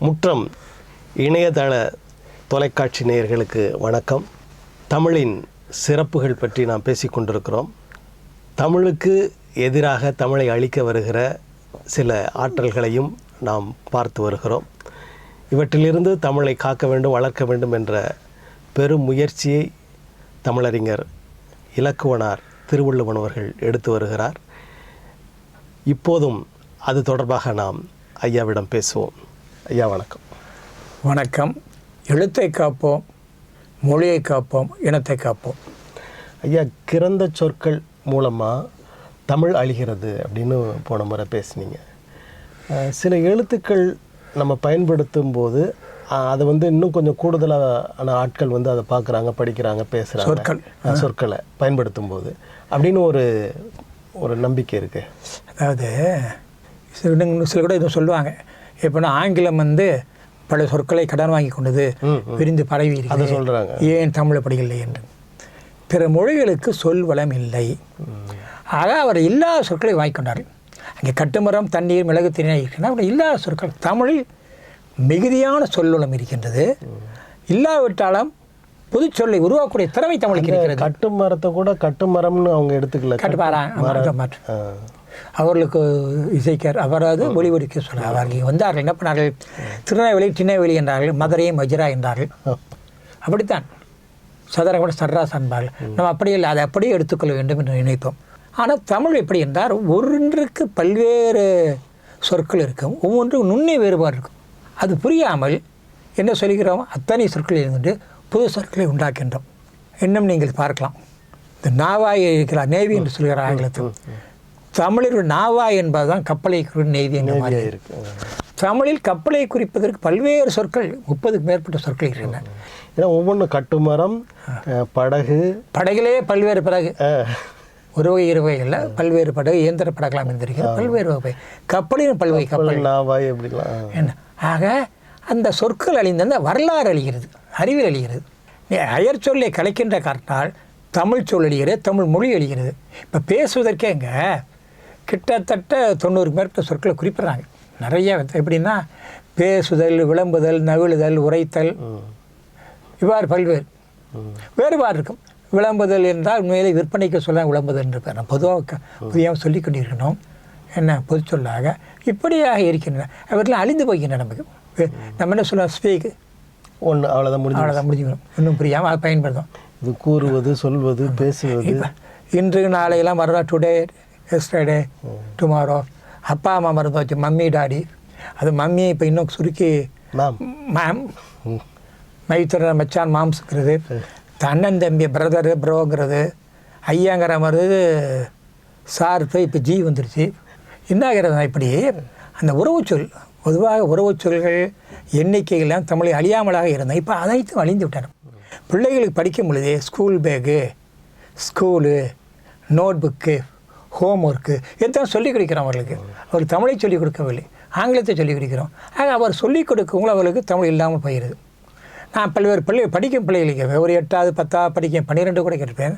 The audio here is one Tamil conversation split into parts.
முற்றம் இணையதள தொலைக்காட்சி நேயர்களுக்கு வணக்கம். தமிழின் சிறப்புகள் பற்றி நாம் பேசிக்கொண்டிருக்கிறோம். தமிழுக்கு எதிராக தமிழை அழிக்க வருகிற சில ஆற்றல்களையும் நாம் பார்த்து வருகிறோம். இவற்றிலிருந்து தமிழை காக்க வேண்டும், வளர்க்க வேண்டும் என்ற பெரும் முயற்சியை தமிழறிஞர் இலக்குவனார் திருவள்ளுவன் அவர்கள் எடுத்து வருகிறார். இப்போதும் அது தொடர்பாக நாம் ஐயாவிடம் பேசுவோம். ஐயா வணக்கம். வணக்கம். எழுத்தை காப்போம், மொழியை காப்போம், இனத்தை காப்போம். ஐயா, கிறந்த சொற்கள் மூலமாக தமிழ் அழிகிறது அப்படின்னு போன முறை பேசுனீங்க. சில எழுத்துக்கள் நம்ம பயன்படுத்தும் போது அதை இன்னும் கொஞ்சம் கூடுதலான ஆட்கள் அதை பார்க்குறாங்க, படிக்கிறாங்க, பேசுகிறாங்க. சொற்களை பயன்படுத்தும் போது அப்படின்னு ஒரு நம்பிக்கை இருக்குது. அதாவது சில கூட எதுவும் சொல்லுவாங்க. எப்போனா ஆங்கிலம் பல சொற்களை கடன் வாங்கி கொண்டது, விரிந்து பரவி அதை சொல்கிறாங்க. ஏன் தமிழை படிக்கலை என்று. பிற மொழிகளுக்கு சொல் வளம் இல்லை. ஆக அவர் இல்லாத சொற்களை வாங்கிக்கொண்டார்கள். அங்கே கட்டுமரம், தண்ணீர், மிளகு, திணை இருக்கின்றன. அப்படி இல்லாத சொற்கள். தமிழில் மிகுதியான சொல்லுளம் இருக்கின்றது. இல்லாவிட்டாலும் புது சொல்லை உருவாக்கக்கூடிய திறமை தமிழுக்கு இருக்கிறது. கட்டுமரத்தை கூட கட்டுமரம்னு அவங்க எடுத்துக்கல. அவர்களுக்கு இசைக்கார் அவராது ஒளிவடிக்க சொன்னார். அவர்கள் வந்தார்கள், என்ன பண்ணார்கள்? திருநெல்வேலி டிநெல்வேலி என்றார்கள், மதுரையை மஜ்ரா என்றார்கள். அப்படித்தான் சதரம் கூட சர்ராஸ் என்பார்கள். நம்ம அப்படியே இல்லை, அதை அப்படியே எடுத்துக்கொள்ள வேண்டும் என்று நினைத்தோம். ஆனால் தமிழ் எப்படி என்றால் ஒன்றுக்கு பல்வேறு சொற்கள் இருக்கும், ஒவ்வொன்றுக்கும் நுண்ணே வேறுபாடு இருக்கும். அது புரியாமல் என்ன சொல்கிறோம், அத்தனை சொற்கள் இருந்து புது சொற்களை உண்டாக்கின்றோம். இன்னும் நீங்கள் பார்க்கலாம், இந்த நாவாய் இருக்கிறார், நேவி என்று சொல்கிறார் ஆங்கிலத்தில். தமிழில் நாவாய் என்பதுதான் கப்பலை நெய்தி என்ற மாதிரி இருக்கு. தமிழில் கப்பலை குறிப்பதற்கு பல்வேறு சொற்கள், 30க்கு மேற்பட்ட சொற்கள் இருக்கின்றன. ஏன்னா ஒவ்வொன்று கட்டுமரம், படகு, படகிலே பல்வேறு படகு, ஒரு வகை இரு வகைகளில் பல்வேறு படகு, இயந்திர படகெல்லாம் இருந்திருக்கிறது. பல்வேறு வகை கப்பலின் பல்வேறு கப்பல், நாவாய் எப்படிலாம் என்ன. ஆக அந்த சொற்கள் அழிந்த வரலாறு அழிகிறது, அறிவியல் அழிகிறது. அயர் சொல்லை கலைக்கின்ற காரணத்தால் தமிழ் சொல் அழிகிறது, தமிழ் மொழி அழிகிறது. இப்போ பேசுவதற்கே இங்கே கிட்டத்தட்ட 90க்கு மேற்பட்ட சொற்களை குறிப்பிட்றாங்க. நிறைய எப்படின்னா பேசுதல், விளம்புதல், நவிழுதல், உரைத்தல், இவ்வாறு பல்வேறு வேறுபாடு இருக்கும். விளம்புதல் என்றால் உண்மையிலே விற்பனைக்கு சொல்ல விளம்புதல் என்று பேர் புதியாக சொல்லி கொண்டிருக்கணும். என்ன பொது சொல்லாக இப்படியாக இருக்கின்றன. அவர்களெலாம் அழிந்து போகின்றன. நமக்கு நம்ம என்ன சொல்லலாம், ஸ்பீக்கு ஒன்று, அவ்வளோதான் முடிஞ்சுக்கணும். இன்னும் புரியாமல் அதை பயன்படுத்தும். இது கூறுவது, சொல்வது, பேசுவது. இன்று நாளையெல்லாம் வரலாம். Today, yesterday, tomorrow. அப்பா அம்மா மறந்து வச்சு மம்மி டாடி. அது மம்மி இப்போ இன்னும் சுருக்கி மேம், மைத்துற மச்சான் மாம்ஸுங்கிறது, அண்ணன் தம்பி பிரதரு ப்ரோங்கிறது, ஐயாங்கிற மாதிரி சார் போய் இப்போ ஜி வந்துருச்சு. என்னாகிறது? இப்படி அந்த உறவு சொல், பொதுவாக உறவு சொல்கள் எண்ணிக்கைகள்லாம் தமிழை அழியாமலாக இருந்தேன். இப்போ அனைத்தும் அழிந்து விட்டார். பிள்ளைகளுக்கு படிக்கும் பொழுதே school bag, school, note book, home work எல்லாம் சொல்லிக் கொடுக்குறோம். அவர்களுக்கு தமிழை சொல்லிக் கொடுக்கவில்லை, ஆங்கிலத்தை சொல்லிக் கொடுக்கிறோம். ஆக அவர் சொல்லிக் கொடுக்கவங்களும் அவர்களுக்கு தமிழ் இல்லாமல் போயிடுது. நான் பல்வேறு படிக்கும் பிள்ளைகளுக்கு ஒரு 8வது 10வது படிக்க 12 கூட கேட்டிருப்பேன்.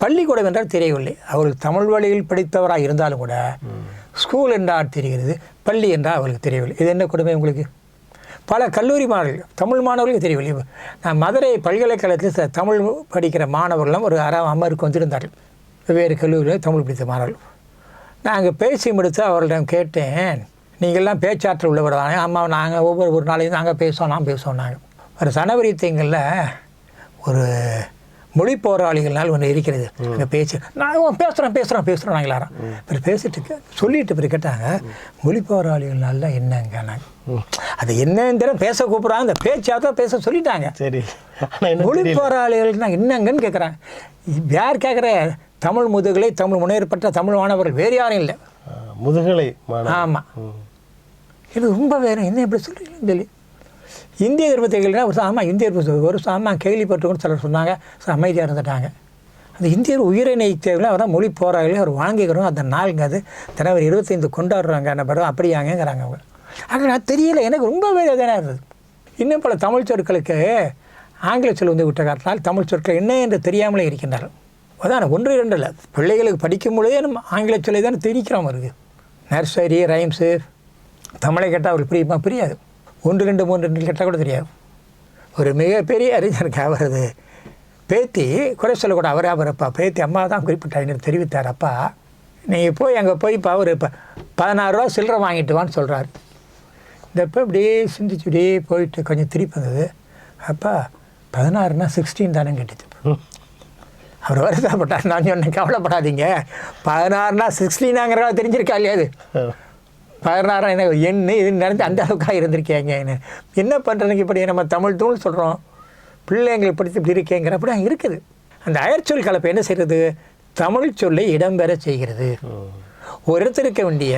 பள்ளிக்கூடம் என்றால் தெரியவில்லை. அவர்கள் தமிழ் வழியில் படித்தவராக இருந்தாலும் கூட ஸ்கூல் என்றால் தெரிகிறது, பள்ளி என்றால் அவர்களுக்கு தெரியவில்லை. இது என்ன கொடுமை உங்களுக்கு? பல கல்லூரி மாணவர்கள், தமிழ் மாணவர்களுக்கு தெரியவில்லை. நான் மதுரை பல்கலைக்கழகத்தில் தமிழ் படிக்கிற மாணவர்களும் ஒரு அமருக்கு வந்திருந்தார்கள். வெவ்வேறு கல்லூரியில் தமிழ் படித்த மாணவர்கள். நான் அங்கே பேசி முடித்து அவர்களிடம் கேட்டேன், நீங்கள்லாம் பேச்சாற்றல் உள்ளவர் தானே? ஆமாம், நாங்கள் ஒவ்வொரு நாளையும் நாங்கள் பேசுவோம், நாங்கள் ஒரு ஜனவரி திங்களில் ஒரு மொழி போராளிகள்னால் ஒன்று இருக்கிறது. அங்கே பேச்சு நான் பேசுகிறோம் நாங்கள் எல்லாரும். இப்போ பேசிட்டு சொல்லிட்டு இப்போ கேட்டாங்க, மொழி போராளிகள்னால என்னங்க? நாங்கள் அது என்னன்னு பேச கூப்பிட்றாங்க, அந்த பேச்சாக பேச சொல்லிட்டாங்க. சரி, மொழி போராளிகள்னா என்னங்கன்னு கேட்குறாங்க. யார் கேட்குற? தமிழ் முதுகலை, தமிழ் முனையற்பட்ட தமிழ் மாணவர்கள், வேறு யாரும் இல்லை. முதுகலை. ஆமாம், இது ரொம்ப வேறு. என்ன எப்படி சொல்கிறீங்கன்னு சொல்லி இந்திய விருப்பத்தைகள்னா ஒரு ஆமாம், இந்திய ஒரு ஆமாம் கேள்விப்பட்டுக்கொண்டு சிலர் சொன்னாங்க. அமைதியாக இருந்துட்டாங்க. அந்த இந்தியர் உயிரை நீத்தவர்கள் அவரால் மொழி போராளிகள் அவர் வாங்கிக்கிறோம். அந்த நாளுங்க அது ஜனவரி 25 கொண்டாடுறாங்க. என்ன பிறகு அப்படியாங்கிறாங்க அவங்க. ஆக நான் தெரியல, எனக்கு ரொம்ப வேதனையாக இருந்தது. இன்னும் பல தமிழ் சொற்களுக்கு ஆங்கில சொல் விட்ட காரணத்தால் தமிழ் சொற்கள் என்ன என்று தெரியாமலே இருக்கின்றார்கள். அதான் 1 2 இல்லை, பிள்ளைகளுக்கு படிக்கும் பொழுதே நம்ம ஆங்கில சொல்லை தானே திணிக்கிறோம். இருக்குது நர்சரி, ரைம்ஸு, தமிழை கேட்டால் அவருக்கு புரியாது. 1 2 3 கேட்டால் கூட தெரியாது. ஒரு மிகப்பெரிய அறிஞருக்கு அவரது பேத்தி குறை சொல்லக்கூட அவரப்பா பேத்தி அம்மா தான் குறிப்பிட்டார், எனக்கு தெரிவித்தார். அப்பா நீங்கள் போய் அங்கே போய் இப்போ அவர் இப்போ 16 ரூபா சில்லறை வாங்கிட்டு வான்னு சொல்கிறார். இந்த இப்போ இப்படியே சிந்திச்சு இப்படியே போயிட்டு கொஞ்சம் திருப்பி வந்தது. அப்பா 16னா 16 தானே கேட்டுச்சு. அவர் வருத்தப்பட்டார். நான் சொன்னேன் கவலைப்படாதீங்க, 16னா 16ங்கிறதா தெரிஞ்சிருக்கா இல்லையா? அது 16 என்ன எண்ணு இது நடந்து அந்த அளவுக்காக இருந்திருக்கேங்க. என்ன பண்ணுறதுக்கு இப்படி நம்ம தமிழ் தூள் சொல்கிறோம், பிள்ளைங்களை படித்து இப்படி இருக்கேங்கிற அப்படி அங்கே இருக்குது. அந்த அயற்சொல் கலப்பு என்ன செய்கிறது, தமிழ் சொல்லை இடம்பெற செய்கிறது. ஒரு இடத்துல இருக்க வேண்டிய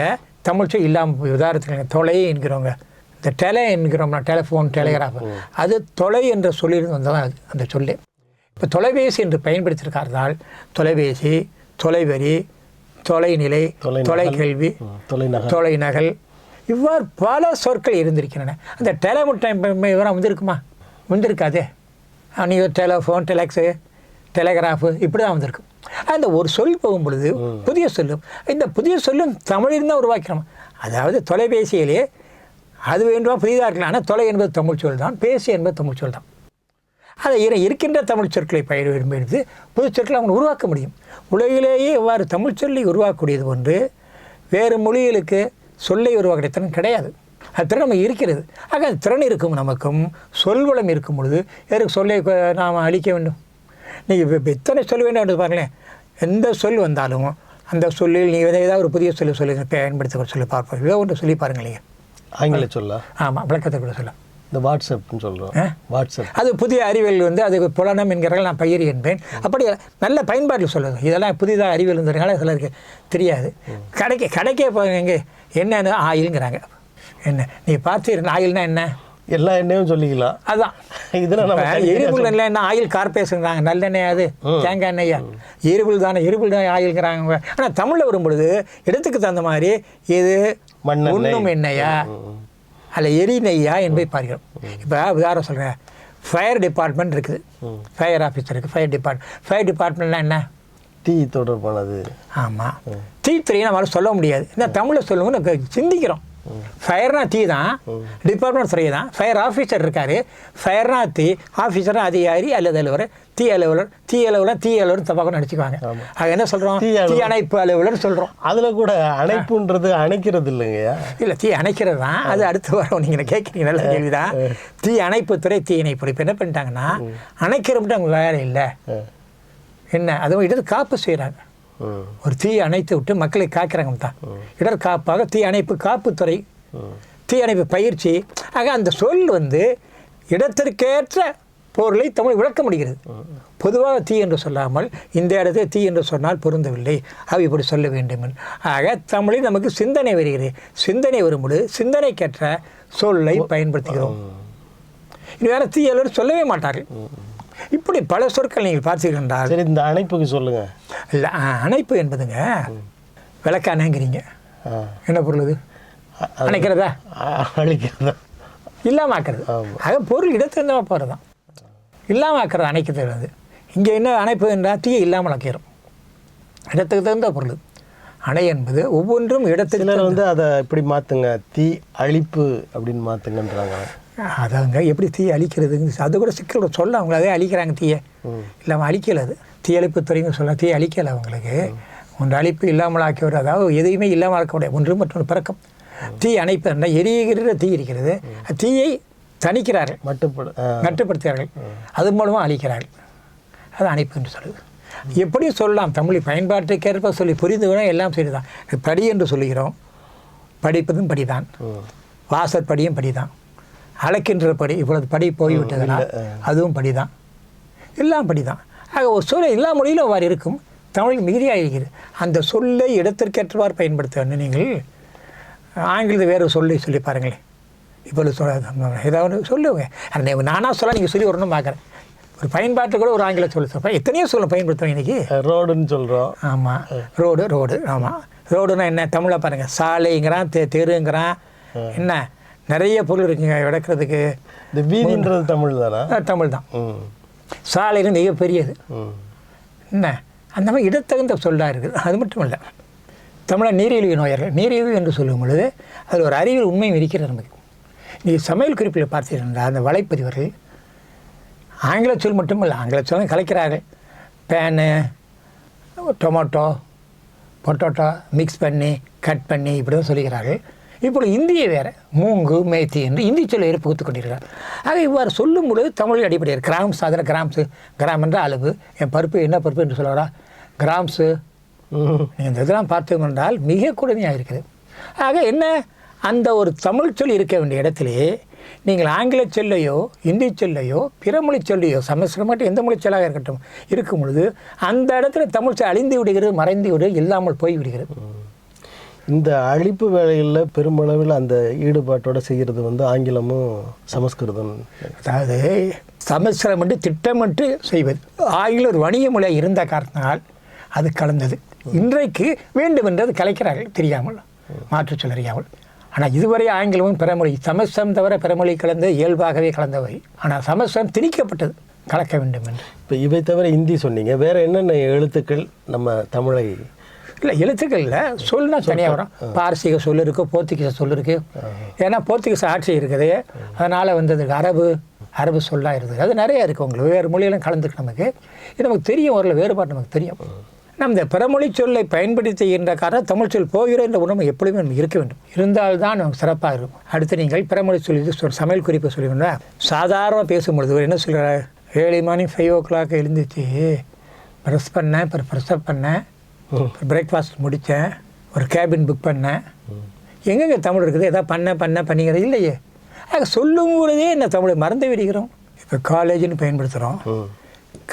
தமிழ் சொல் இல்லாமல், உதாரணத்துக்கு தொலை என்கிறவங்க, இந்த டெலை என்கிறோம்னா டெலிஃபோன் டெலிகிராஃப், அது தொலை என்ற சொல்லிருந்து வந்ததான் அந்த சொல்லு. இப்போ தொலைபேசி என்று பயன்படுத்தியிருக்கார்கள். தொலைபேசி, தொலைவரி, தொலைநிலை, தொலைக்கல்வி, தொலைநகல், இவ்வாறு பல சொற்கள் இருந்திருக்கின்றன. அந்த டெலமுட்டை விவரம் வந்திருக்குமா? வந்திருக்காதே. நீங்கள் டெலிஃபோன், டெலக்ஸு, டெலிகிராஃபு இப்படி தான் வந்திருக்கும். அந்த ஒரு சொல் போகும் பொழுது புதிய சொல்லும், இந்த புதிய சொல்லும் தமிழில் தான் உருவாக்கிறோம். அதாவது தொலைபேசியிலே அது வேண்டுமா புதிதாக இருக்கலாம். ஆனால் தொலை என்பது தமிழ் சொல் தான், பேசி என்பது தமிழ் சொல் தான். அதை இருக்கின்ற தமிழ் சொற்களை பயன்படுத்தி புது சொற்களை அவங்க உருவாக்க முடியும். உலகிலேயே இவ்வாறு தமிழ் சொல்லை உருவாக்கக்கூடியது ஒன்று வேறு மொழிகளுக்கு சொல்லை உருவாக்கிற திறன் கிடையாது. அது திறன் நம்ம இருக்கிறது. ஆக அந்த திறன் இருக்கும், நமக்கும் சொல்வளம் இருக்கும் பொழுது எதற்கு சொல்லை நாம் அழிக்க வேண்டும்? நீங்கள் எத்தனை சொல்ல வேண்டும் என்று பாருங்களேன். எந்த சொல் வந்தாலும் அந்த சொல்லில் நீங்கள் ஏதாவது ஒரு புதிய சொல்ல சொல்லி பயன்படுத்த சொல்லி பார்ப்போம். ஏதோ ஒன்று சொல்லி பாருங்களேங்க. ஆங்கில சொல்ல, ஆமாம், விளக்கத்தை கூட சொல்ல. இந்த வாட்ஸ்அப்னு சொல்கிறோம், வாட்ஸ்அப் அது புதிய அறிவியல் அது புலனம் என்கிறார்கள், நான் பயிர் என்பேன். அப்படி நல்ல பயன்பாட்டில் சொல்லுது. இதெல்லாம் புதிதாக அறிவியல் இருந்ததுனால சிலருக்கு தெரியாது. கடைக்கே போங்க, என்னென்னு ஆயில்ங்கிறாங்க. என்ன நீ பார்த்தீங்கன்னா ஆயில்னா என்ன? எல்லா எண்ணெயும் சொல்லிக்கலாம். அதுதான் எரிபுல் என்ன ஆயில் கார்பரேஷன்ங்கிறாங்க. நல்லெண்ணெய் அது தேங்காய் எண்ணெயா? எரிபுல் தானே, எரிபுல் தான் ஆயில்ங்கிறாங்க. ஆனால் தமிழில் வரும்பொழுது இடத்துக்கு தகுந்த மாதிரி இது ஒன்றும் எண்ணெயா அல்ல எரி நெய்யா என்பதை பார்க்கிறோம். இப்போ உதாரணம் சொல்கிறேன், ஃபயர் டிபார்ட்மெண்ட் இருக்குது, ஃபயர் ஆஃபீஸர் இருக்குது, ஃபயர் டிபார்ட்மெண்ட்லாம் என்ன? தீ தொடர்பானது. ஆமாம், தீ நம்மளால் சொல்ல முடியாது. என்ன தமிழில் சொல்லுவோம்னு சிந்திக்கிறோம். ஃபயர்னா தீ தான், டிபார்ட்மெண்ட் துறை தான். ஃபயர் ஆஃபீஸர் இருக்கார், ஃபயர்னா தீ, ஆஃபீஸர்னா அதிகாரி அல்லது அலுவலர், தீ அலுவலர் தப்பாக நடிச்சுக்குவாங்க. அது என்ன சொல்கிறோம்? தீ அணைப்பு அலுவலர் சொல்கிறோம். அதில் கூட அணைப்புன்றது அணைக்கிறது இல்லைங்கய்யா. இல்லை, தீ அணைக்கிறது தான். அது அடுத்து வரும். நீங்கள் கேட்குறீங்க, நல்ல கேள்விதான். தீ அணைப்புத்துறை, தீ இணைப்பு. இப்போ என்ன பண்ணிட்டாங்கன்னா அணைக்கிற மட்டும் அவங்க வேலை இல்லை. என்ன அதுவும் இடர் காப்பு செய்கிறாங்க. ஒரு தீ அணைத்து விட்டு மக்களை காக்கிறாங்க தான். இடர் காப்பாக தீ அணைப்பு காப்புத்துறை, தீ அணைப்பு பயிற்சி. ஆக அந்த சொல் இடத்திற்கேற்ற பொருளை தமிழ் விளக்க முடிகிறது. பொதுவாக தீ என்று சொல்லாமல் இந்த இடத்துல தீ என்று சொன்னால் பொருந்தவில்லை, அவை இப்படி சொல்ல வேண்டும். ஆக தமிழில் நமக்கு சிந்தனை வருகிறது. சிந்தனை வரும்போது சிந்தனைக்கேற்ற சொல்லை பயன்படுத்துகிறோம். இனி வேற தீ எல்லோரும் சொல்லவே மாட்டார்கள். இப்படி பல சொற்கள் நீங்கள் பார்த்தீர்கள். சரி, இந்த அணைப்புக்கு சொல்லுங்க. இல்லை, அணைப்பு என்பதுங்க விளக்கானங்கிறீங்க. என்ன பொருள் அது? அணைக்கிறதா? அழிக்கிறதா? இல்லாமாக்குறது. ஆக பொருள் இடத்திலிருந்தா போகிறது தான். இல்லாமாக்குறது அணைக்கிறது. அது இங்கே என்ன அணைப்பு என்றால் தீயை இல்லாமல் ஆக்கிறோம். இடத்துக்கு தகுந்த பொருள் அணை என்பது ஒவ்வொன்றும் இடத்துக்கு அதை இப்படி மாற்றுங்க, தீ அழிப்பு அப்படின்னு மாற்றுங்கன்றாங்க. அதாங்க எப்படி தீ அழிக்கிறதுங்க, அது கூட சிக்கல் சொல்ல அவங்க அதே அழிக்கிறாங்க. தீயை இல்லாமல் அழிக்கலை. அது தீ அழிப்பு துறைன்னு சொல்ல தீ அழிக்கலை. அவங்களுக்கு ஒன்று அழிப்பு இல்லாமல் ஆக்கியவர், அதாவது எதையுமே இல்லாமல் ஆக்கக்கூடிய ஒன்று மற்றொன்று பிறக்கம். தீ அணைப்பு என்றால் எரிகிற தீ இருக்கிறது, தீயை தணிக்கிறார்கள், மட்டுப்படுத்துகிறார்கள், அது மூலமாக அழிக்கிறார்கள். அது அணைப்பு என்று சொல்லுது. எப்படியும் சொல்லலாம், தமிழ் பயன்பாட்டுக்கேற்ப சொல்லி புரிந்து விட எல்லாம் சரிதான். படி என்று சொல்லுகிறோம், படிப்பதும் படிதான், வாசற்படியும் படிதான், அழைக்கின்ற படி, இப்பொழுது படி போய்விட்டதனால் அதுவும் படிதான், எல்லாம் படிதான். ஆக ஒரு சொல்லை எல்லா மொழியிலும் அவ்வாறு இருக்கும். தமிழ் மிகுதியாக இருக்கிறது. அந்த சொல்லை இடத்திற்கேற்றவாறு பயன்படுத்த வேண்டும். நீங்கள் ஆங்கிலத்தை வேறு சொல்லி சொல்லி பாருங்களேன். இப்பொழுது ஏதாவது சொல்லுங்க, நானாக சொல்ல நீங்கள் சொல்லி வரணும் பார்க்குறேன். ஒரு பயன்பாட்டு கூட ஒரு ஆங்கிலம் சொல்ல எத்தனையோ சொல்ல பயன்படுத்துவோம். இன்றைக்கி ரோடுன்னு சொல்கிறோம். ஆமாம், ரோடு. ஆமாம், ரோடுன்னா என்ன? தமிழை பாருங்கள், சாலைங்கிறான், தெருங்கிறான், என்ன நிறைய பொருள் இருக்குங்க விளக்குறதுக்கு. இந்த வீதின்றது தமிழ் தானே? தமிழ் தான். சாலைன்னு மிகப்பெரியது. என்ன அந்த மாதிரி இடத்தகுந்த சொல்லாக இருக்குது. அது மட்டும் இல்லை, தமிழை நீரிழிவு நோயாளர்கள், நீரிழிவு என்று சொல்லும் பொழுது அதில் ஒரு அறிவியல் உண்மையும் இருக்கிறது நமக்கு. நீ சமையல் குறிப்பில் பார்த்தீங்கன்னா அந்த வலைப்பதிவர்கள் ஆங்கில சொல் மட்டும் இல்லை, ஆங்கில சொல்லும் கலைக்கிறார்கள். பேனு, டொமேட்டோ, பொட்டோட்டோ மிக்ஸ் பண்ணி கட் பண்ணி இப்படி தான் சொல்லுகிறார்கள். இப்பொழுது இந்தியை வேறு மூங்கு மேத்தி என்று இந்தி சொல்லை புகுத்து கொண்டிருக்கிறார். ஆக இவ்வாறு சொல்லும் பொழுது தமிழ் அடிப்படையில் கிராம்ஸ், அதில் கிராம்ஸு, கிராம் என்ற அளவு, என் பருப்பு என்ன பருப்பு என்று சொல்லுவாரா, கிராம்ஸு, நீங்கள் இந்த இதெல்லாம் பார்த்தோம் என்றால் மிக கொடுமையாக இருக்குது. ஆக என்ன, அந்த ஒரு தமிழ் சொல் இருக்க வேண்டிய இடத்திலே நீங்கள் ஆங்கில சொல்லையோ இந்தி சொல்லையோ பிற மொழி சொல்லையோ சமஸ்கிருதம் எந்த மொழி சொல்லாக இருக்கட்டும் இருக்கும் பொழுது அந்த இடத்துல தமிழ் சொல் அழிந்து விடுகிறது, மறைந்து விடு, இல்லாமல் போய் விடுகிறது. இந்த அழிப்பு வேலையில் பெருமளவில் அந்த ஈடுபாட்டோடு செய்கிறது வந்து ஆங்கிலமும் சமஸ்கிருதம். அதாவது சமஸ்கிருதம் என்று திட்டமிட்டு செய்வது, ஆங்கில ஒரு வணிக மொழியாக இருந்த காரணத்தினால் அது கலந்தது. இன்றைக்கு வேண்டுமென்றது கலைக்கிறார்கள் தெரியாமல், மாற்று சொல் அறியாமல். ஆனால் இதுவரை ஆங்கிலமும் பிறமொழி சமஸ்கிருதம் தவிர பிறமொழி கலந்து இயல்பாகவே கலந்தவை. ஆனால் சமஸ்கிருதம் திணிக்கப்பட்டது கலக்க வேண்டும் என்று. இப்போ இவை தவிர இந்தி சொன்னீங்க, வேறு என்னென்ன எழுத்துக்கள் நம்ம தமிழை? இல்லை, எழுத்துக்கள் இல்லை, சொல்னா தனியாக வரும். பாரசீக சொல் இருக்குது, போர்த்துகீச சொல் இருக்குது. ஏன்னா போர்த்துகீச ஆட்சி இருக்குது, அதனால் வந்தது அரபு சொல்லாக இருக்குது. அது நிறையா இருக்குது. உங்களுக்கு வேறு மொழியெல்லாம் கலந்துருக்கு. நமக்கு இது நமக்கு தெரியும், ஒரு வேறுபாடு நமக்கு தெரியும். நம்ம இந்த பிறமொழி சொல்லை பயன்படுத்துகின்ற காரணம் தமிழ் சொல் போகிற என்ற உணவு எப்பொழுதுமே நமக்கு இருக்க வேண்டும். இருந்தால்தான் நமக்கு சிறப்பாக இருக்கும். அடுத்து நீங்கள் பிறமொழி சொல் சமையல் குறிப்பை சொல்லிங்கன்னா சாதாரணமாக பேசும்பொழுது என்ன சொல்கிறார், ஏர்லி மார்னிங் 5 o'clock எழுந்திரிச்சு ப்ரெஸ் பண்ணேன், அப்புறம் ப்ரெஸ்அப் பண்ணேன், பிரேக்ஃபாஸ்ட் முடித்தேன், ஒரு கேபின் புக் பண்ணேன். எங்கெங்கே தமிழ் இருக்குது? எதாவது பண்ணிங்கிறது இல்லையே. ஆக சொல்லும் பொழுதே என்ன தமிழை மறந்து விடுகிறோம். இப்போ காலேஜுன்னு பயன்படுத்துகிறோம்,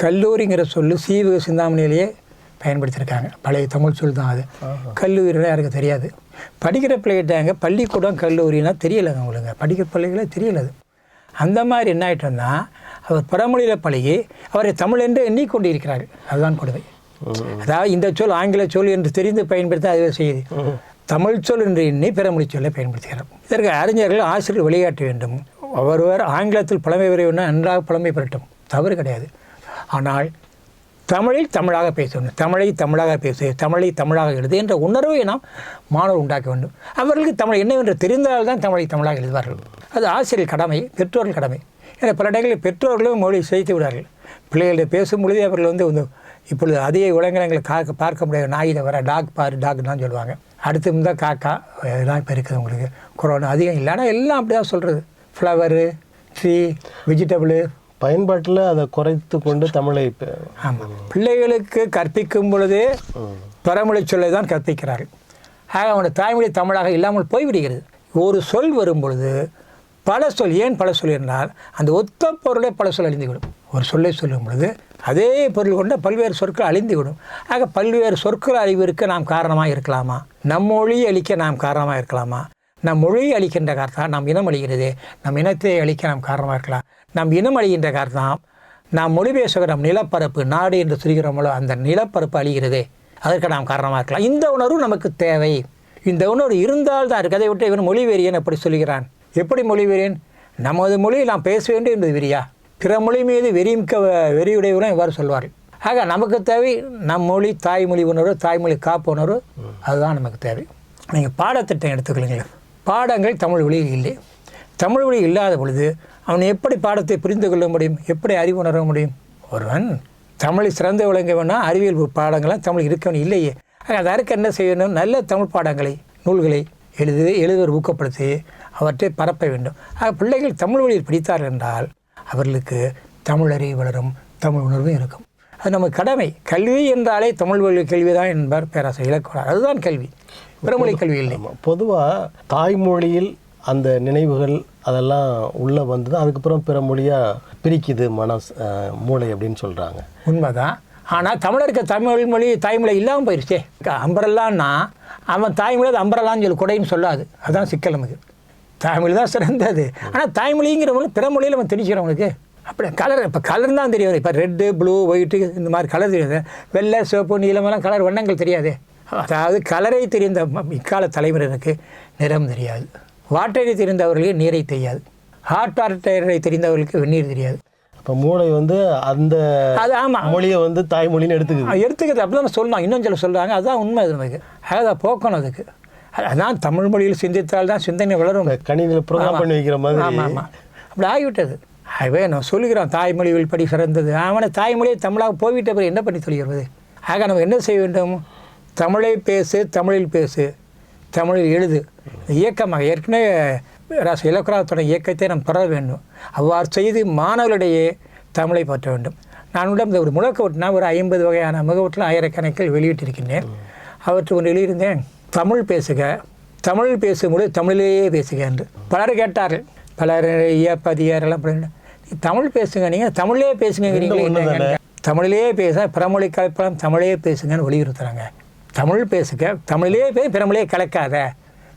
கல்லூரிங்கிற சொல்லு சீவக சிந்தாமணியிலேயே பயன்படுத்தியிருக்காங்க. பழைய தமிழ் சொல் தான் அது. கல்லூரியில் யாருக்கு தெரியாது. படிக்கிற பிள்ளைகிட்டாங்க பள்ளிக்கூடம் கல்லூரினா தெரியலைங்க அவங்களுக்கு, படிக்கிற பிள்ளைகளே தெரியல. அது அந்த மாதிரி என்ன ஆகிட்டோம்னா அவர் பிறமொழியில் பழகி அவரை தமிழ் என்று எண்ணிக்கொண்டு இருக்கிறார்கள். அதுதான் கொடுமை. அதாவது இந்த சொல் ஆங்கில சொல் என்று தெரிந்து பயன்படுத்த அதுவே செய்யுது. தமிழ் சொல் என்று எண்ணி பிறமொழி சொல்லை பயன்படுத்துகிறார். இதற்கு அறிஞர்கள் ஆசிரியர் விளையாட்ட வேண்டும். ஒருவர் ஆங்கிலத்தில் புலமை பெறவேன்னா நன்றாக புலமை பெறட்டும், தவறு கிடையாது. ஆனால் தமிழில் தமிழாக பேச வேண்டும், தமிழை தமிழாக பேசு, தமிழை தமிழாக எழுது என்ற உணர்வை நாம் மாணவர் உண்டாக்க வேண்டும். அவர்களுக்கு தமிழ் என்னவென்று தெரிந்தால்தான் தமிழை தமிழாக எழுதுவார்கள். அது ஆசிரியர் கடமை, பெற்றோர்கள் கடமை. ஏன்னா பல இடங்களில் பெற்றோர்களும் மொழி செய்து விடார்கள். பிள்ளைகளிடம் பேசும் பொழுதே அவர்கள் வந்து இப்பொழுது அதிக உலகங்களை பார்க்க முடியாது. நாயில் வர டாக் பாரு டாக்னு சொல்லுவாங்க. அடுத்து தான் காக்கா, இதெல்லாம் இப்போ இருக்குது. உங்களுக்கு கொரோனா அதிகம் இல்லை, ஆனால் எல்லாம் அப்படி தான் சொல்கிறது. ஃப்ளவரு, ட்ரீ, வெஜிடபிள் பயன்பாட்டில் அதை குறைத்து கொண்டு தமிழை. ஆமாம், பிள்ளைகளுக்கு கற்பிக்கும் பொழுதே பிறமொழி சொல்லை தான் கற்பிக்கிறார்கள். ஆக அவனுடைய தாய்மொழி தமிழாக இல்லாமல் போய்விடுகிறது. ஒரு சொல் வரும் பொழுது பல சொல், ஏன் பல சொல் என்றால் அந்த ஒத்த பொருளே பல சொல் அழிந்துவிடும். ஒரு சொல்லை சொல்லும் பொழுது அதே பொருள் கொண்ட பல்வேறு சொற்கள் அழிந்துவிடும். ஆக பல்வேறு சொற்கள் அழிவிற்கு நாம் காரணமாக இருக்கலாமா? நம் மொழியை அழிக்க நாம் காரணமாக இருக்கலாமா? நம் மொழியை அழிக்கின்ற காரணம் நாம் இனம் அழிகிறது, நம் இனத்தை அழிக்க நாம் காரணமாக இருக்கலாம். நம் இனம் அழிகின்ற காரணம் நாம் மொழி பேசுகிற நம் நிலப்பரப்பு, நாடு என்று சொல்கிறோமோ அந்த நிலப்பரப்பு அழிகிறதே, அதற்கு நாம் காரணமாக இருக்கலாம். இந்த உணர்வு நமக்கு தேவை. இந்த உணர்வு இருந்தால் தான் இருக்குது. அதை விட்டு இவன் மொழிவெறியன் எப்படி சொல்கிறான்? எப்படி மொழிவெறியன்? நமது மொழியை நாம் பேச வேண்டும் என்பது வெறியா? பிற மொழி மீது வெறியுடையவரும் இவ்வாறு சொல்வார்கள். ஆக நமக்கு தேவை நம் மொழி, தாய்மொழி உணர்வு, தாய்மொழி காப்பு உணர்வு, அதுதான் நமக்கு தேவை. நீங்கள் பாடத்திட்டம் எடுத்துக்கொள்ளுங்களேன். பாடங்கள் தமிழ் மொழியில் இல்லை. தமிழ் மொழி இல்லாத பொழுது அவன் எப்படி பாடத்தை புரிந்து கொள்ள முடியும்? எப்படி அறிவு உணர முடியும்? ஒருவன் தமிழை சிறந்து விளங்க வேணால் அறிவியல் பாடங்கள்லாம் தமிழ் இருக்கவன் இல்லையே. அதற்கு என்ன செய்யணும்? நல்ல தமிழ் பாடங்களை, நூல்களை எழுதுவர் ஊக்கப்படுத்தி அவற்றை பரப்ப வேண்டும். ஆக பிள்ளைகள் தமிழ் மொழியில் படித்தார்கள் என்றால் அவர்களுக்கு தமிழ் அறிவு வளரும், தமிழ் உணர்வும் இருக்கும். அது நம்ம கடமை. கல்வி என்றாலே தமிழ் மொழி கல்வி தான் என்பார் பேராசிரியர் இலக்குவனார். அதுதான் கல்வி, பிறமொழி கல்வி இல்லை. பொதுவாக தாய்மொழியில் அந்த நினைவுகள் அதெல்லாம் உள்ளே வந்தது, அதுக்கப்புறம் பிற மொழியாக பிரிக்குது மூளை அப்படின்னு சொல்கிறாங்க. உண்மைதான். ஆனால் தமிழருக்கு தமிழ் மொழி தாய்மொழி இல்லாமல் போயிடுச்சே. அம்பரெல்லான்னா அவன் தாய்மொழி அது அம்பரெல்லான்னு சொல்லி கொடைன்னு சொல்லாது. அதுதான் சிக்கல் நமக்கு. தாய்மொழி தான் சிறந்தது. ஆனால் தாய்மொழிங்கிறவங்க பிற மொழியில் அவன் தெரிஞ்சுக்கிறவனுக்கு அப்படி கலர், இப்போ கலர் தான் தெரியும். இப்போ ரெட்டு, ப்ளூ, ஒயிட்டு இந்த மாதிரி கலர் தெரியாது. வெள்ளை, சிவப்பு, நீளமெல்லாம் கலர் வண்ணங்கள் தெரியாது. அதாவது கலரை தெரிந்த இக்கால தலைமுறையினருக்கு நிறம் தெரியாது. வாட்டரை தெரிந்தவர்களுக்கு நீரை தெரியாது. ஹாட் வாட்டரை தெரிந்தவர்களுக்கு வெந்நீர் தெரியாது. இப்போ மூளை அந்த அது ஆமாம் மொழியை தாய்மொழின்னு எடுத்துக்குது. அப்படி தான் சொல்லலாம். இன்னும் சொல்ல சொல்கிறாங்க. அதுதான் உண்மை. அது நமக்கு அதை போக்கணும். அதுக்கு அதான் தமிழ் மொழியில் சிந்தித்தால் தான் சிந்தனை வளரும். கணினியில் ப்ரோக்ராம் பண்ணி வைக்கிற மாதிரி. ஆமாம் ஆமாம், அப்படி ஆகிவிட்டது. ஆகவே நான் சொல்லுகிறோம், தாய்மொழிகள் படி சிறந்தது. அவனை தாய்மொழியை தமிழாக போய்விட்ட பிறகு என்ன பண்ணி சொல்கிறது? ஆக நம்ம என்ன செய்ய வேண்டும்? தமிழை பேசு, தமிழில் பேசு, தமிழில் எழுது. இயக்கமாக ஏற்கனவே ராச இலக்குறாத்தோட இயக்கத்தை நாம் தொடர வேண்டும். அவ்வாறு செய்து மாணவர்களிடையே தமிழை பற்ற வேண்டும். நான் உடம்பு ஒரு முழக்கவுட்டுனா ஒரு 50 வகையான முகவட்டில் ஆயிரக்கணக்கில் வெளியிட்டிருக்கின்றேன். அவற்றை ஒன்று எழுதியிருந்தேன், தமிழ் பேசுக, தமிழ் பேசும்போது தமிழிலேயே பேசுக என்று. பலர் கேட்டார்கள், பலர் ஐயப்பதியாரெல்லாம் தமிழ் பேசுங்க, நீங்கள் தமிழே பேசுங்கிறீங்களே. தமிழிலேயே பேச பிறமொழி கலப்படம் தமிழே பேசுங்கன்னு வலியுறுத்துறாங்க. தமிழ் பேசுக, தமிழிலேயே பிறமொழியே கலக்காத,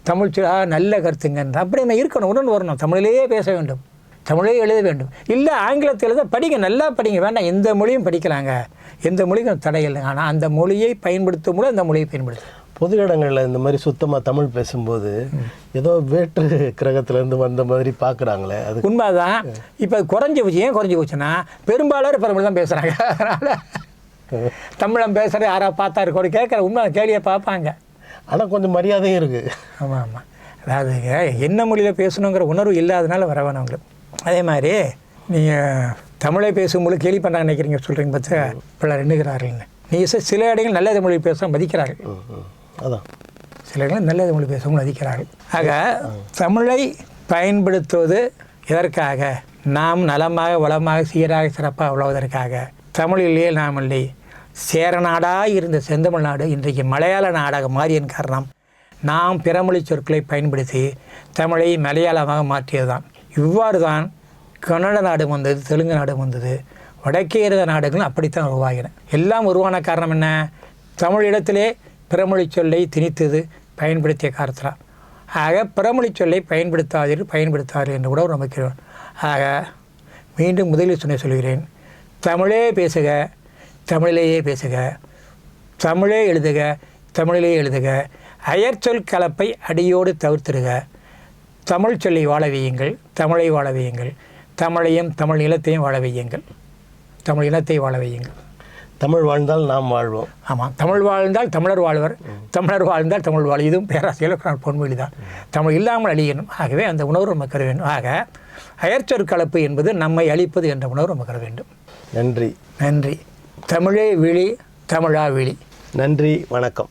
தமிழ் நல்ல கருத்துங்கன்ற அப்படி நம்ம இருக்கணும், உடனே வரணும். தமிழிலேயே பேச வேண்டும், தமிழே எழுத வேண்டும். இல்லை ஆங்கிலத்தில் எழுத படிங்க, நல்லா படிங்க, வேண்டாம் எந்த மொழியும் படிக்கலாங்க, எந்த மொழிக்கும் தடை இல்லை. ஆனால் அந்த மொழியை பயன்படுத்தும் போது அந்த மொழியை பயன்படுத்தும். பொது இடங்களில் இந்த மாதிரி சுத்தமாக தமிழ் பேசும்போது ஏதோ வேற்று கிரகத்திலேருந்து வந்த மாதிரி பார்க்குறாங்களே, அது உண்மைதான். இப்போ குறைஞ்சி போச்சு. ஏன் குறைஞ்சி போச்சுன்னா பெரும்பாலும் பிறமொழி தான் பேசுகிறாங்க. அதனால் தமிழம் பேசுகிற யாராவது பார்த்தா இருக்க ஒரு கேட்குற உண்மை கேள்வியை பார்ப்பாங்க. ஆனால் கொஞ்சம் மரியாதையும் இருக்குது. ஆமாம் ஆமாம், அதாவது என்ன மொழியில் பேசணுங்கிற உணர்வு இல்லாதனால வரவேணும் அவங்களுக்கு. அதே மாதிரி நீங்கள் தமிழை பேசும்போது கேள்வி பண்ணுறாங்க நினைக்கிறீங்க, சொல்கிறீங்க பார்த்தா பிள்ளை எண்ணுகிறார்கள்னு. நீங்கள் சில இடங்கள் நல்ல மொழி பேச மதிக்கிறார்கள். அதான் சில இடங்கள் நல்ல மொழி பேசவும் மதிக்கிறார்கள். ஆக தமிழை பயன்படுத்துவது எதற்காக? நாம் நலமாக வளமாக சீராக சிறப்பாக உழவதற்காக. தமிழிலேயே நாம் இல்லை, சேரநாடாக இருந்த செந்தமிழ் நாடு இன்றைக்கு மலையாள நாடாக மாறியன் காரணம் நாம் பிறமொழி சொற்களை பயன்படுத்தி தமிழை மலையாளமாக மாற்றியது தான். இவ்வாறு தான் கன்னட நாடு வந்தது, தெலுங்கு நாடு வந்தது, வடக்கே இருந்த நாடுகளும் அப்படித்தான் உருவாகின. எல்லாம் உருவான காரணம் என்ன? தமிழிடத்திலே பிறமொழி சொல்லை திணித்தது பயன்படுத்திய காரணத்தில். ஆக பிறமொழி சொல்லை பயன்படுத்தாது என்று கூட நம்பிக்கிறோம். ஆக மீண்டும் முதலில் சொல்கிறேன், தமிழே பேசுக, தமிழிலேயே பேசுக, தமிழே எழுதுக, தமிழிலே எழுதுக, அயற்சொல் கலப்பை அடியோடு தவிர்த்திடுக, தமிழ் சொல்லை வாழ வையுங்கள், தமிழை வாழ வையுங்கள், தமிழையும் தமிழ் நிலத்தையும் வாழ வையுங்கள், தமிழ் இனத்தை வாழ வையுங்கள். தமிழ் வாழ்ந்தால் நாம் வாழ்வோம். ஆமாம், தமிழ் வாழ்ந்தால் தமிழர் வாழ்வர், தமிழர் வாழ்ந்தால் தமிழ் வாழ். இதுவும் பேராசிரியர் பொன்மொழி தான். தமிழ் இல்லாமல் அழியணும். ஆகவே அந்த உணர்வு நமக்கு வர வேண்டும். ஆக அயற்சொற் கலப்பு என்பது நம்மை அழிப்பது என்ற உணர்வு நமக்கு வர வேண்டும். நன்றி. நன்றி. தமிழே விழி, தமிழா விழி. நன்றி, வணக்கம்.